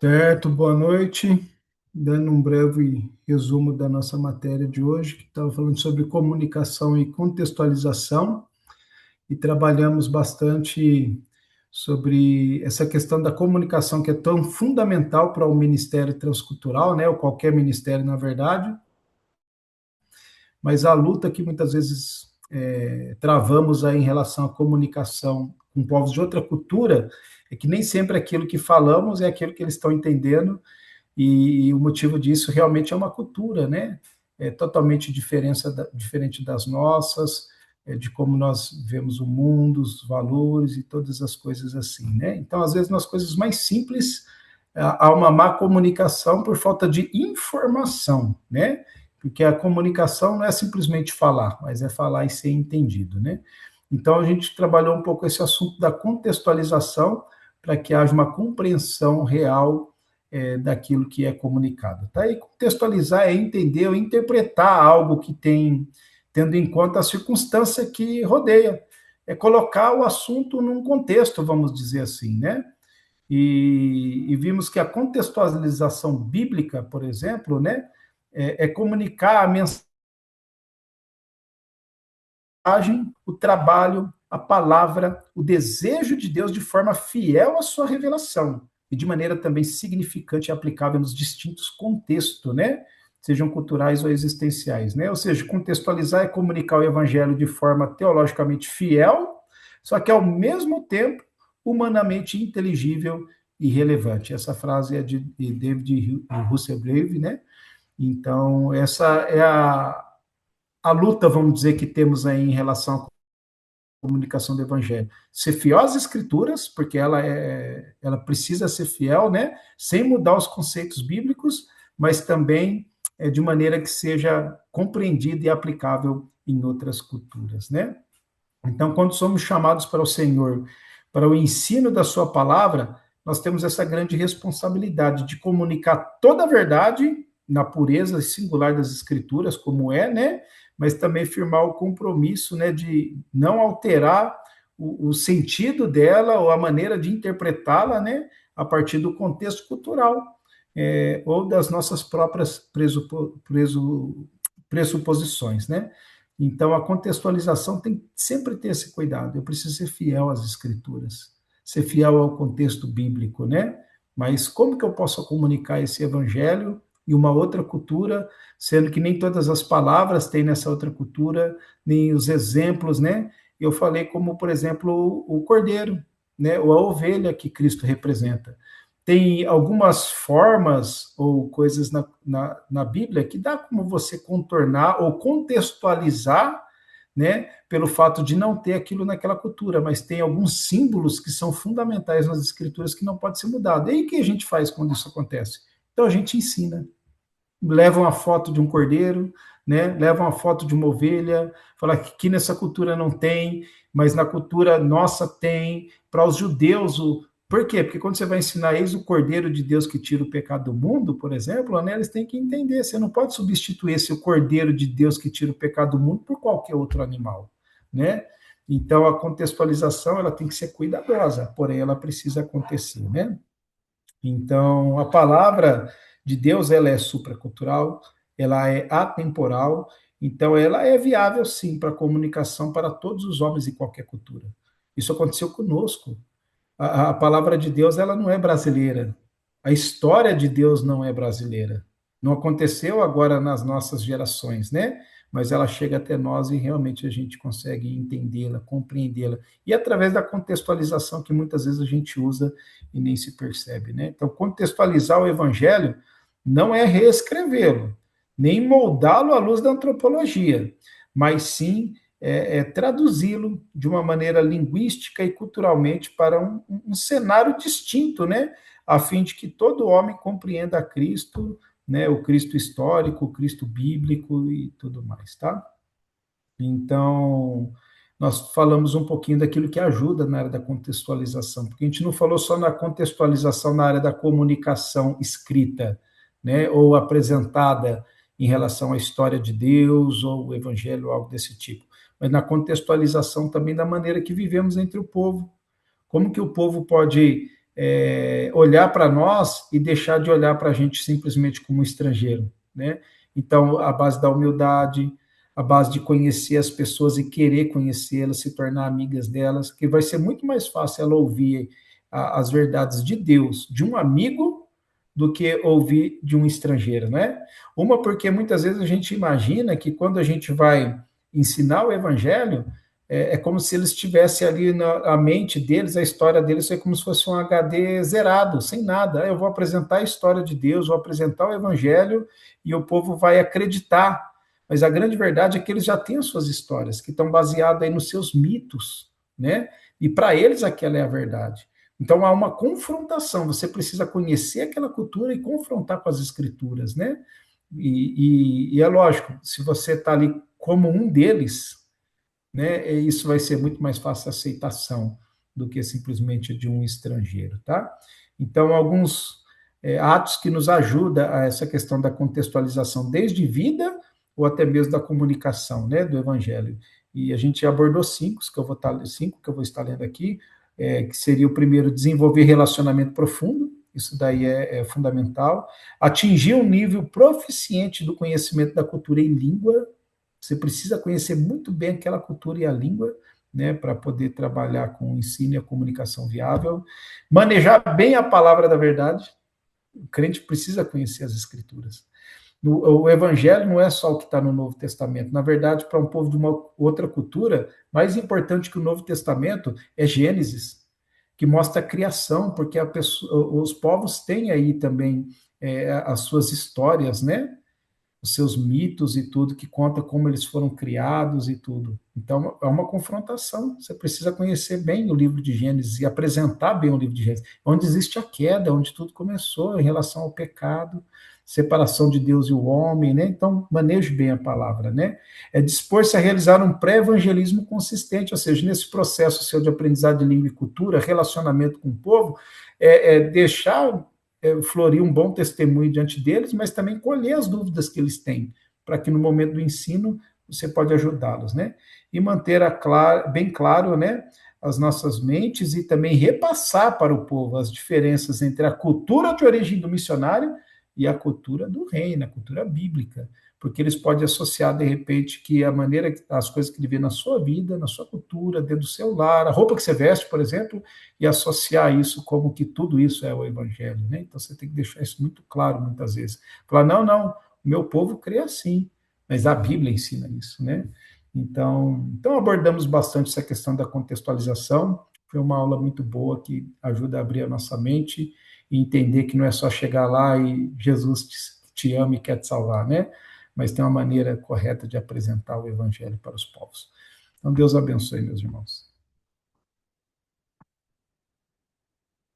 Certo, boa noite. Dando um breve resumo da nossa matéria de hoje, que estava falando sobre comunicação e contextualização, e trabalhamos bastante sobre essa questão da comunicação, que é tão fundamental para o Ministério Transcultural, né, ou qualquer ministério, na verdade, mas a luta que muitas vezes travamos aí em relação à comunicação com povos de outra cultura é que nem sempre aquilo que falamos é aquilo que eles estão entendendo. E o motivo disso realmente é uma cultura, né? É totalmente diferente das nossas, de como nós vemos o mundo, os valores e todas as coisas assim, né? Então, às vezes, nas coisas mais simples, há uma má comunicação por falta de informação, né? Porque a comunicação não é simplesmente falar, mas é falar e ser entendido, né? Então, a gente trabalhou um pouco esse assunto da contextualização para que haja uma compreensão real daquilo que é comunicado. Tá? E contextualizar é entender ou interpretar algo que tem, tendo em conta a circunstância que rodeia. É colocar o assunto num contexto, vamos dizer assim, né? E vimos que a contextualização bíblica, por exemplo, né, é comunicar a mensagem, o trabalho, a palavra, o desejo de Deus de forma fiel à sua revelação e de maneira também significante e aplicável nos distintos contextos, né? Sejam culturais ou existenciais, né? Ou seja, contextualizar é comunicar o evangelho de forma teologicamente fiel, só que ao mesmo tempo humanamente inteligível e relevante. Essa frase é de David Russell-Brave, né? Então, essa é a luta, vamos dizer, que temos aí em relação comunicação do evangelho. Ser fiel às escrituras, porque ela precisa ser fiel, né? Sem mudar os conceitos bíblicos, mas também de maneira que seja compreendida e aplicável em outras culturas, né? Então, quando somos chamados para o Senhor, para o ensino da sua palavra, nós temos essa grande responsabilidade de comunicar toda a verdade na pureza singular das escrituras, como é, né? Mas também firmar o compromisso, né, de não alterar o sentido dela ou a maneira de interpretá-la, né, a partir do contexto cultural ou das nossas próprias pressuposições, né? Então, a contextualização tem que sempre ter esse cuidado. Eu preciso ser fiel às escrituras, ser fiel ao contexto bíblico, né? Mas como que eu posso comunicar esse evangelho em uma outra cultura, sendo que nem todas as palavras têm nessa outra cultura, nem os exemplos, né? Eu falei como, por exemplo, o cordeiro, né? Ou a ovelha que Cristo representa. Tem algumas formas ou coisas na Bíblia que dá como você contornar ou contextualizar, né, pelo fato de não ter aquilo naquela cultura, mas tem alguns símbolos que são fundamentais nas escrituras que não pode ser mudado. E aí o que a gente faz quando isso acontece? Então a gente ensina, leva uma foto de um cordeiro, né? Leva uma foto de uma ovelha, fala que aqui nessa cultura não tem, mas na cultura nossa tem. Para os judeus, por quê? Porque quando você vai ensinar eles o cordeiro de Deus que tira o pecado do mundo, por exemplo, né, eles têm que entender, você não pode substituir esse cordeiro de Deus que tira o pecado do mundo por qualquer outro animal, né? Então a contextualização ela tem que ser cuidadosa, porém ela precisa acontecer, né? Então, a palavra de Deus, ela é supracultural, ela é atemporal, então ela é viável sim para a comunicação para todos os homens em qualquer cultura. Isso aconteceu conosco. A palavra de Deus, ela não é brasileira. A história de Deus não é brasileira. Não aconteceu agora nas nossas gerações, né? Mas ela chega até nós e realmente a gente consegue entendê-la, compreendê-la. E através da contextualização que muitas vezes a gente usa e nem se percebe, né? Então, contextualizar o evangelho não é reescrevê-lo, nem moldá-lo à luz da antropologia, mas sim traduzi-lo de uma maneira linguística e culturalmente para um cenário distinto, né? A fim de que todo homem compreenda a Cristo, né? O Cristo histórico, o Cristo bíblico e tudo mais, tá? Então, nós falamos um pouquinho daquilo que ajuda na área da contextualização, porque a gente não falou só na contextualização na área da comunicação escrita, né, ou apresentada em relação à história de Deus ou o evangelho, algo desse tipo, mas na contextualização também da maneira que vivemos entre o povo. Como que o povo pode olhar para nós e deixar de olhar para a gente simplesmente como estrangeiro, né? Então, a base da humildade, a base de conhecer as pessoas e querer conhecê-las, se tornar amigas delas, que vai ser muito mais fácil ela ouvir as verdades de Deus, de um amigo, do que ouvir de um estrangeiro, né? Uma, porque muitas vezes a gente imagina que quando a gente vai ensinar o evangelho, como se eles tivessem ali na mente deles, a história deles é como se fosse um HD zerado, sem nada. Eu vou apresentar a história de Deus, vou apresentar o evangelho e o povo vai acreditar. Mas a grande verdade é que eles já têm as suas histórias, que estão baseadas aí nos seus mitos, né? E para eles aquela é a verdade. Então há uma confrontação, você precisa conhecer aquela cultura e confrontar com as escrituras, né? E é lógico, se você está ali como um deles, né, isso vai ser muito mais fácil a aceitação do que simplesmente de um estrangeiro, tá? Então, alguns atos que nos ajudam a essa questão da contextualização, desde vida ou até mesmo da comunicação, né, do evangelho. E a gente abordou cinco que eu vou estar lendo aqui, que seria o primeiro, desenvolver relacionamento profundo, isso daí é fundamental. Atingir um nível proficiente do conhecimento da cultura em língua, você precisa conhecer muito bem aquela cultura e a língua, né, para poder trabalhar com o ensino e a comunicação viável. Manejar bem a palavra da verdade. O crente precisa conhecer as escrituras. O evangelho não é só o que está no Novo Testamento. Na verdade, para um povo de uma outra cultura, mais importante que o Novo Testamento é Gênesis, que mostra a criação, porque os povos têm aí também as suas histórias, né? Os seus mitos e tudo, que conta como eles foram criados e tudo. Então, é uma confrontação. Você precisa conhecer bem o livro de Gênesis e apresentar bem o livro de Gênesis, onde existe a queda, onde tudo começou em relação ao pecado, separação de Deus e o homem, né? Então, maneje bem a palavra, né? É dispor-se a realizar um pré-evangelismo consistente, ou seja, nesse processo seu de aprendizado de língua e cultura, relacionamento com o povo, deixar florir um bom testemunho diante deles, mas também colher as dúvidas que eles têm, para que no momento do ensino você pode ajudá-los, né? E manter bem claro, né, as nossas mentes e também repassar para o povo as diferenças entre a cultura de origem do missionário e a cultura do reino, a cultura bíblica, porque eles podem associar, de repente, que a maneira, as coisas que ele vê na sua vida, na sua cultura, dentro do seu lar, a roupa que você veste, por exemplo, e associar isso como que tudo isso é o evangelho, né? Então você tem que deixar isso muito claro muitas vezes. Falar, não, não, o meu povo crê assim, mas a Bíblia ensina isso, né? Então abordamos bastante essa questão da contextualização. Foi uma aula muito boa que ajuda a abrir a nossa mente e entender que não é só chegar lá e Jesus te ama e quer te salvar, né? Mas tem uma maneira correta de apresentar o evangelho para os povos. Então, Deus abençoe, meus irmãos.